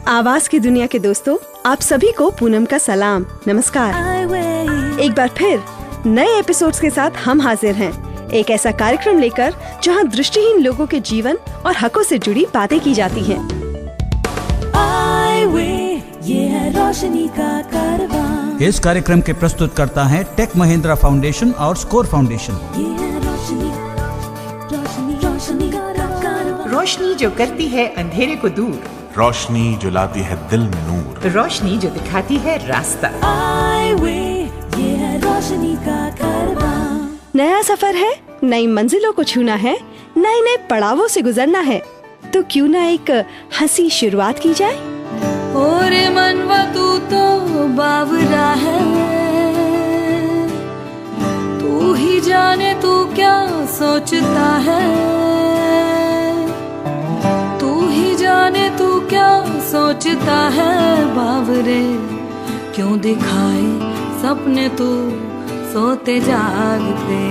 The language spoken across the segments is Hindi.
आवाज की दुनिया के दोस्तों, आप सभी को पूनम का सलाम, नमस्कार। एक बार फिर नए एपिसोड्स के साथ हम हाजिर हैं, एक ऐसा कार्यक्रम लेकर जहां दृष्टिहीन लोगों के जीवन और हकों से जुड़ी बातें की जाती हैं। ये है रोशनी का कारवां। इस कार्यक्रम के प्रस्तुतकर्ता हैं टेक महिंद्रा फाउंडेशन और स्कोर फाउंडेशन। ये है रोशनी का कारवां। रोशनी जो करती है अंधेरे को दूर, रोशनी जो लाती है दिल में नूर, रोशनी जो दिखाती है रास्ता। ये है रोशनी का कारवां। नया सफर है, नई मंजिलों को छूना है, नए नए पड़ावों से गुजरना है, तो क्यों ना एक हंसी शुरुआत की जाए। और मनवा तू तो बावरा है, तू ही जाने तू क्या सोचता है, तू ही जाने तू क्या सोचता है। बावरे क्यों दिखाए सपने तू सोते जागते,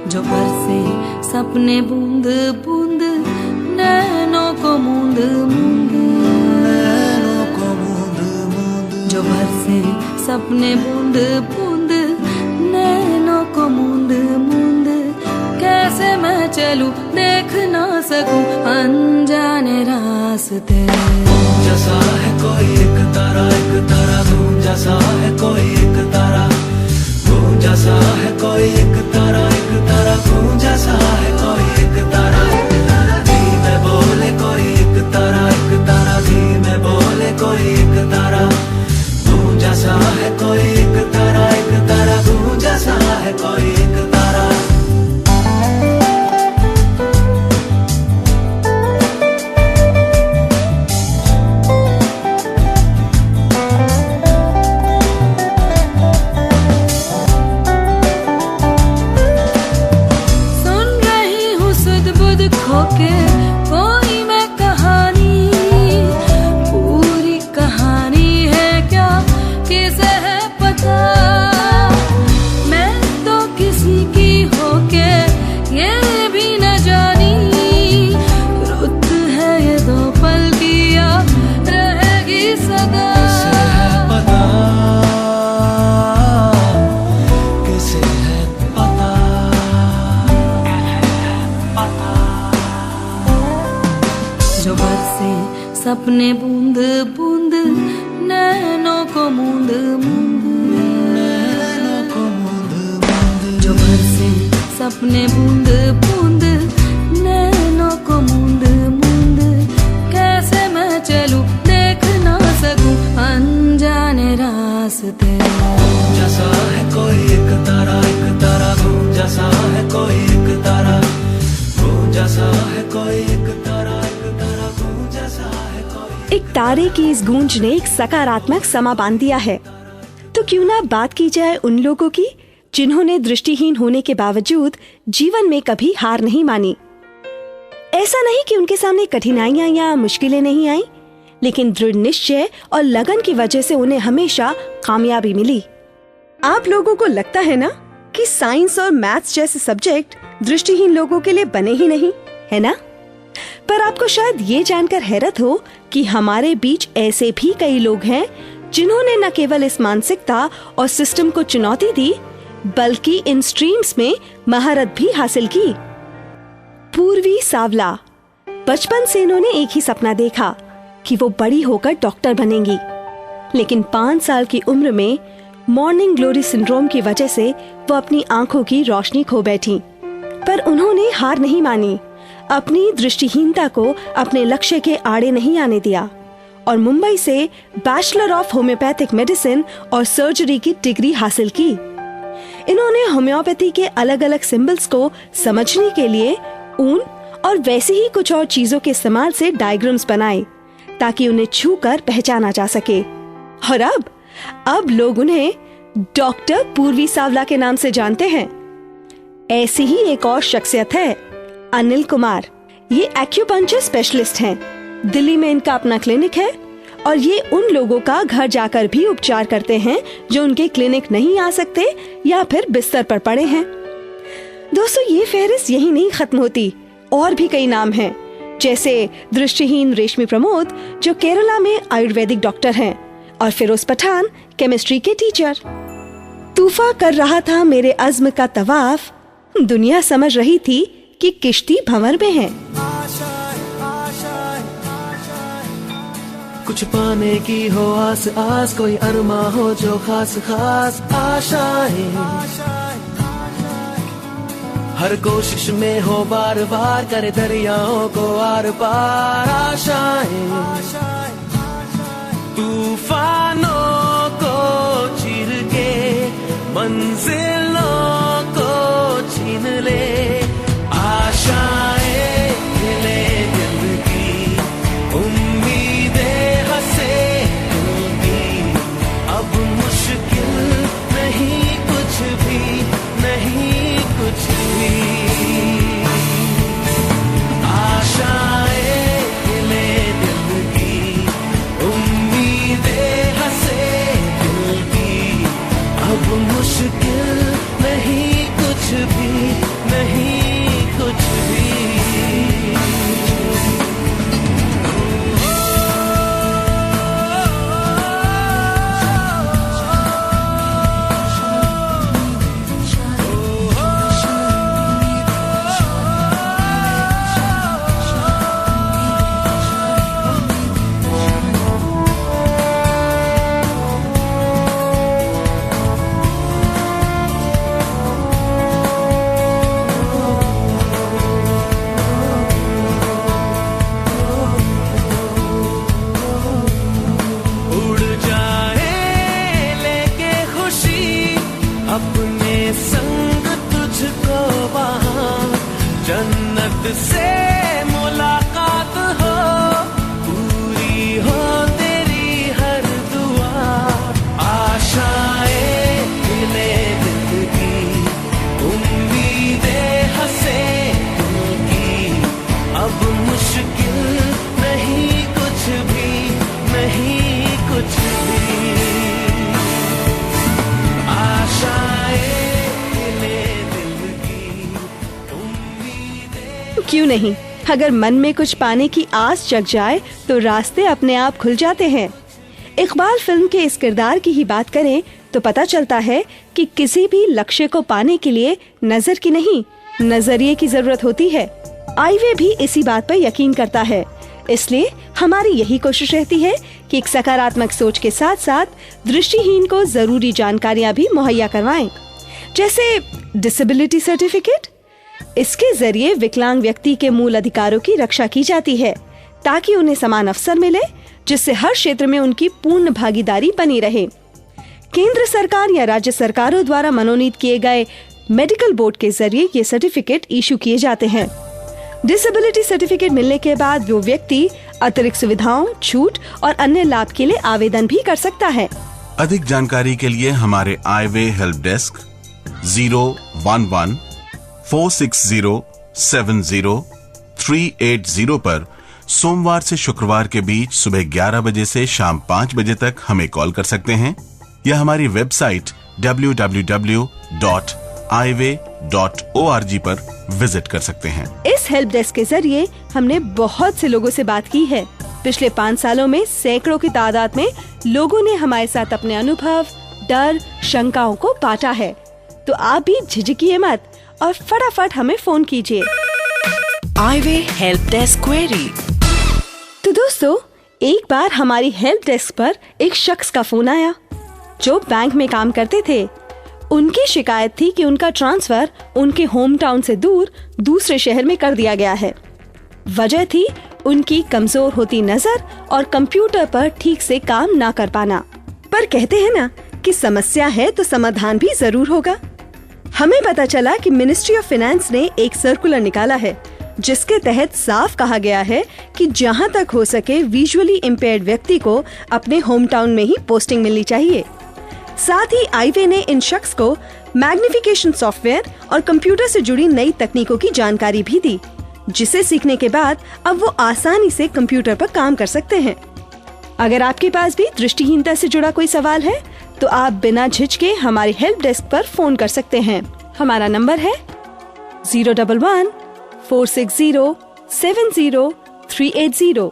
जो बरसे सपने बूंद बूंद नैनों को मूंद मूंद, जो बरसे सपने बूंद बूंद नैनों को मूंद मूंद। कैसे मैं चलूं देख ना सकूं अनजाने रास्ते। जैसा है कोई एक तारा घूम, जैसा है कोई एक तारा घूम, जैसा है कोई एक तारा घूम, जैसा है कोई एक तारा धीमे बोले कोई एक तारा धीमे बोले कोई एक तारा घूम, जैसा है कोई एक तारा घूम, जैसा है कोई एक तारा। खोके कोई मैं कहानी, पूरी कहानी है क्या किसे है पता। मैं तो किसी की होके ये भी न जानी, रुत है ये दो पल की या रहेगी सदा। किसे है पता, जो बरसे सपने बूंद बूंद नैनों को मूंद मूंद, नैनों को मूंद मूंद, जो बरसे सपने बूंद बूंद नैनों को मूंद मूंद। कैसे मैं चलूं देख ना सकूं अनजाने रास्ते। जैसा है कोई एक तारा घूम, जैसा है कोई एक तारा घूम, जैसा है कोई एक तारा घूम, जैसा है कोई। एक तारे की इस गूंज ने एक सकारात्मक समा बांध दिया है, तो क्यों ना बात की जाए उन लोगों की जिन्होंने दृष्टिहीन होने के बावजूद जीवन में कभी हार नहीं मानी। ऐसा नहीं कि उनके सामने कठिनाइयां या मुश्किलें नहीं आई, लेकिन दृढ़ निश्चय और लगन की वजह से उन्हें हमेशा कामयाबी मिली। आप लोगों को लगता है ना कि साइंस और मैथ्स जैसे सब्जेक्ट दृष्टिहीन लोगों के लिए बने ही नहीं, है ना? पर आपको शायद ये जानकर हैरत हो कि हमारे बीच ऐसे भी कई लोग हैं जिन्होंने न केवल इस मानसिकता और सिस्टम को चुनौती दी, बल्कि इन स्ट्रीम्स में महारत भी हासिल की। पूर्वी सावला, बचपन से इन्होंने एक ही सपना देखा कि वो बड़ी होकर डॉक्टर बनेंगी, लेकिन 5 साल की उम्र में मॉर्निंग ग्लोरी सिंड्रोम की वजह से वो अपनी आंखों की रोशनी खो बैठी। पर उन्होंने हार नहीं मानी, अपनी दृष्टिहीनता को अपने लक्ष्य के आड़े नहीं आने दिया और मुंबई से बैचलर ऑफ होम्योपैथिक मेडिसिन और सर्जरी की डिग्री हासिल की। इन्होंने होम्योपैथी के अलग अलग सिंबल्स को समझने के लिए ऊन और वैसे ही कुछ और चीजों के इस्तेमाल से डायग्राम्स बनाए ताकि उन्हें छूकर पहचाना जा सके। और अब लोग उन्हें डॉक्टर पूर्वी सावला के नाम से जानते हैं। ऐसी ही एक और शख्सियत है अनिल कुमार। ये एक्यूपंक्चर स्पेशलिस्ट हैं। दिल्ली में इनका अपना क्लिनिक है और ये उन लोगों का घर जाकर भी उपचार करते हैं जो उनके क्लिनिक नहीं आ सकते या फिर बिस्तर पर पड़े हैं। दोस्तों, ये फहरिस्त यही नहीं खत्म होती, और भी कई नाम हैं जैसे दृष्टिहीन रेशमी प्रमोद जो केरला में आयुर्वेदिक डॉक्टर हैं, और फिरोज पठान केमिस्ट्री के टीचर। तूफा कर रहा था मेरे अज़्म का तवाफ, दुनिया समझ रही थी कि किश्ती भंवर में है। कुछ पाने की हो आस आस, कोई अरमा हो जो खास खास आशाएं, हर कोशिश में हो बार बार, करे दरियाओं को आर पार आशाएं, तूफानों को चीर के मंजिलों को छीन ले, आशाएं ले दिल की, उम्मीदें हंसे दिल की, अब मुश्किल नहीं कुछ भी, नहीं कुछ भी, आशाएं ले दिल की, उम्मीदें हंसे दिल की, अब मुश्किल नहीं कुछ भी, नहीं कुछ भी। अपने संग तुझको वहाँ जन्नत से मुलाकात हो, पूरी हो तेरी हर दुआ, आशाएं मिले दिल की, उम्मीदें हंसे दिल की, अब मुश्किल नहीं कुछ भी, नहीं कुछ भी, क्यों नहीं, अगर मन में कुछ पाने की आस जग जाए तो रास्ते अपने आप खुल जाते हैं। इकबाल फिल्म के इस किरदार की ही बात करें तो पता चलता है कि किसी भी लक्ष्य को पाने के लिए नजर की नहीं, नजरिए की जरूरत होती है। आईवे भी इसी बात पर यकीन करता है, इसलिए हमारी यही कोशिश रहती है कि एक सकारात्मक सोच के साथ साथ दृष्टिहीन को जरूरी जानकारियां भी मुहैया करवाएं, जैसे डिसेबिलिटी सर्टिफिकेट। इसके जरिए विकलांग व्यक्ति के मूल अधिकारों की रक्षा की जाती है ताकि उन्हें समान अवसर मिले, जिससे हर क्षेत्र में उनकी पूर्ण भागीदारी बनी रहे। केंद्र सरकार या राज्य सरकारों द्वारा मनोनीत किए गए मेडिकल बोर्ड के जरिए ये सर्टिफिकेट इशू किए जाते हैं। डिसेबिलिटी सर्टिफिकेट मिलने के बाद वो व्यक्ति अतिरिक्त सुविधाओं, छूट और अन्य लाभ के लिए आवेदन भी कर सकता है। अधिक जानकारी के लिए हमारे आईवे हेल्प डेस्क 011-460-70-380 पर सोमवार से शुक्रवार के बीच सुबह 11 बजे से शाम 5 बजे तक हमें कॉल कर सकते हैं, या हमारी वेबसाइट www.ive.org पर विजिट कर सकते हैं। इस हेल्प डेस्क के जरिए हमने बहुत से लोगों से बात की है। पिछले 5 सालों में सैकड़ों की तादाद में लोगों ने हमारे साथ अपने अनुभव, डर, शंकाओं को बांटा है। तो आप भी झिझकिए मत और फटाफट हमें फोन कीजिए। आईवे हेल्प डेस्क क्वेरी। तो दोस्तों, एक बार हमारी हेल्प डेस्क पर एक शख्स का फोन आया जो बैंक में काम करते थे। उनकी शिकायत थी कि उनका ट्रांसफर उनके होम टाउन से दूर दूसरे शहर में कर दिया गया है। वजह थी उनकी कमजोर होती नजर और कंप्यूटर पर ठीक से काम ना कर पाना। पर कहते हैं ना कि समस्या है तो समाधान भी जरूर होगा। हमें पता चला कि मिनिस्ट्री ऑफ फाइनेंस ने एक सर्कुलर निकाला है जिसके तहत साफ कहा गया है कि जहां तक हो सके विजुअली इम्पेयर्ड व्यक्ति को अपने होम टाउन में ही पोस्टिंग मिलनी चाहिए। साथ ही आईवे ने इन शख्स को मैग्निफिकेशन सॉफ्टवेयर और कंप्यूटर से जुड़ी नई तकनीकों की जानकारी भी दी, जिसे सीखने के बाद अब वो आसानी से कंप्यूटर पर काम कर सकते हैं। अगर आपके पास भी दृष्टिहीनता से जुड़ा कोई सवाल है तो आप बिना झिझके हमारी हेल्प डेस्क पर फोन कर सकते हैं। हमारा नंबर है 011-460-70 380।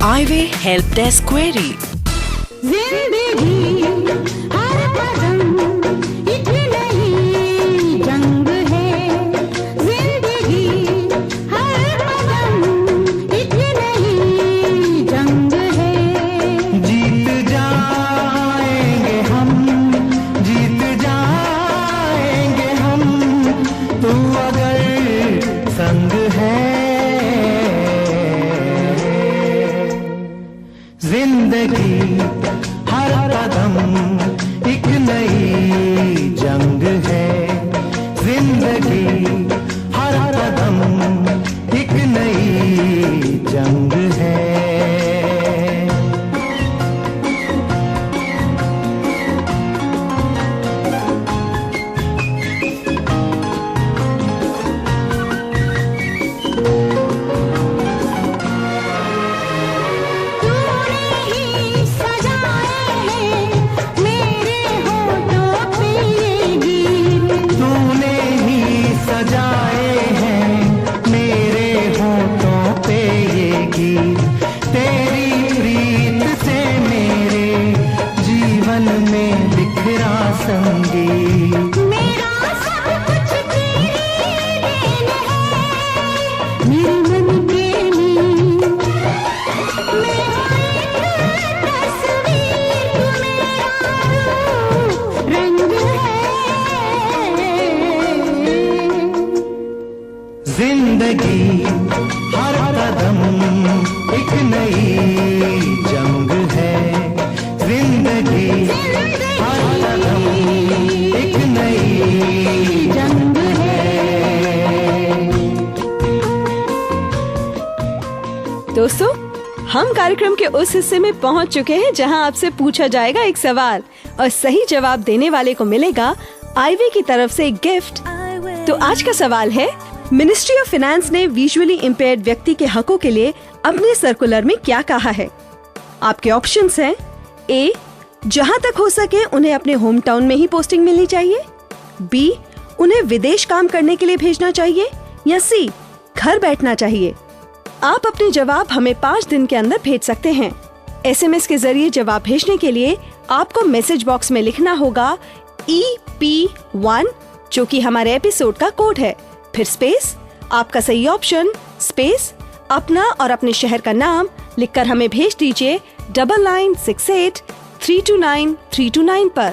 Highway Help Desk Query। जिंदगी हर कदम एक नई जंग है, जिंदगी हर कदम एक नई जंग है। जिंदगी हर कदम एक नई जंग है, जिंदगी हर कदम एक नई जंग है। दोस्तों, हम कार्यक्रम के उस हिस्से में पहुंच चुके हैं जहां आपसे पूछा जाएगा एक सवाल और सही जवाब देने वाले को मिलेगा आईवे की तरफ से एक गिफ्ट। तो आज का सवाल है, मिनिस्ट्री ऑफ फाइनेंस ने विजुअली इम्पेयर्ड व्यक्ति के हकों के लिए अपने सर्कुलर में क्या कहा है? आपके ऑप्शंस हैं ए, जहां तक हो सके उन्हें अपने होम टाउन में ही पोस्टिंग मिलनी चाहिए, बी, उन्हें विदेश काम करने के लिए भेजना चाहिए, या सी, घर बैठना चाहिए। आप अपने जवाब हमें 5 दिन के अंदर भेज सकते हैं। SMS के जरिए जवाब भेजने के लिए आपको मैसेज बॉक्स में लिखना होगा EP1, जो कि हमारे एपिसोड का कोड है, फिर स्पेस, आपका सही ऑप्शन, स्पेस, अपना और अपने शहर का नाम लिखकर हमें भेज दीजिए 9968329329 पर।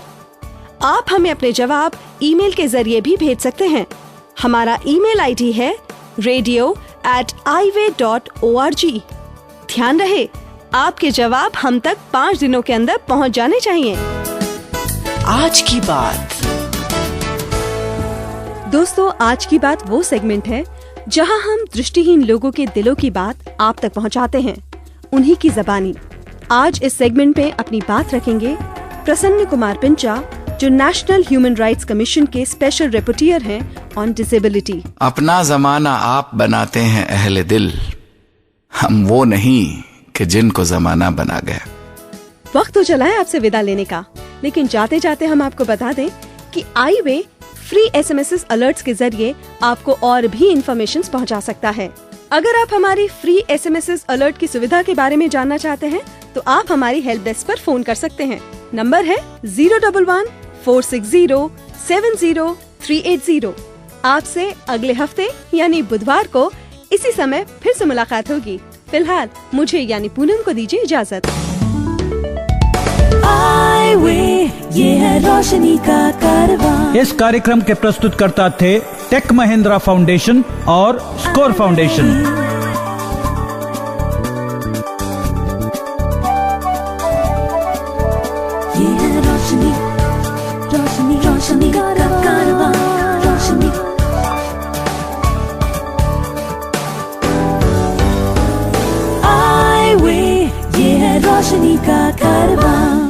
आप हमें अपने जवाब ईमेल के जरिए भी भेज सकते हैं। हमारा ईमेल आईडी है radio@iway.org। ध्यान रहे, आपके जवाब हम तक 5 दिनों के अंदर पहुंच जाने चाहिए। आज की बात। दोस्तों, आज की बात वो सेगमेंट है जहां हम दृष्टिहीन लोगों के दिलों की बात आप तक पहुंचाते हैं, उन्हीं की ज़बानी। आज इस सेगमेंट पे अपनी बात रखेंगे प्रसन्न कुमार पिंचा, जो नेशनल ह्यूमन राइट्स कमीशन के स्पेशल रिपोर्टर हैं ऑन डिसेबिलिटी। अपना जमाना आप बनाते हैं अहले दिल, हम वो नहीं कि जिनको जमाना बना गया। वक्त तो चला है आपसे विदा लेने का, लेकिन जाते जाते हम आपको बता दें कि आईवे फ्री SMS अलर्ट्स के जरिए आपको और भी इंफॉर्मेशन पहुंचा सकता है। अगर आप हमारी फ्री SMS अलर्ट की सुविधा के बारे में जानना चाहते हैं तो आप हमारी हेल्प डेस्क पर फोन कर सकते हैं। नंबर है 011-460-70380। आपसे अगले हफ्ते यानी बुधवार को इसी समय फिर से मुलाकात होगी। फिलहाल मुझे यानी पूनम को दीजिए इजाजत। ये है रोशनी का कारवां। इस कार्यक्रम के प्रस्तुतकर्ता थे टेक महिंद्रा फाउंडेशन और स्कोर फाउंडेशन। ये है रोशनी, रोशनी, रोशनी का कारवां, रोशनी। ये है रोशनी का कारवां।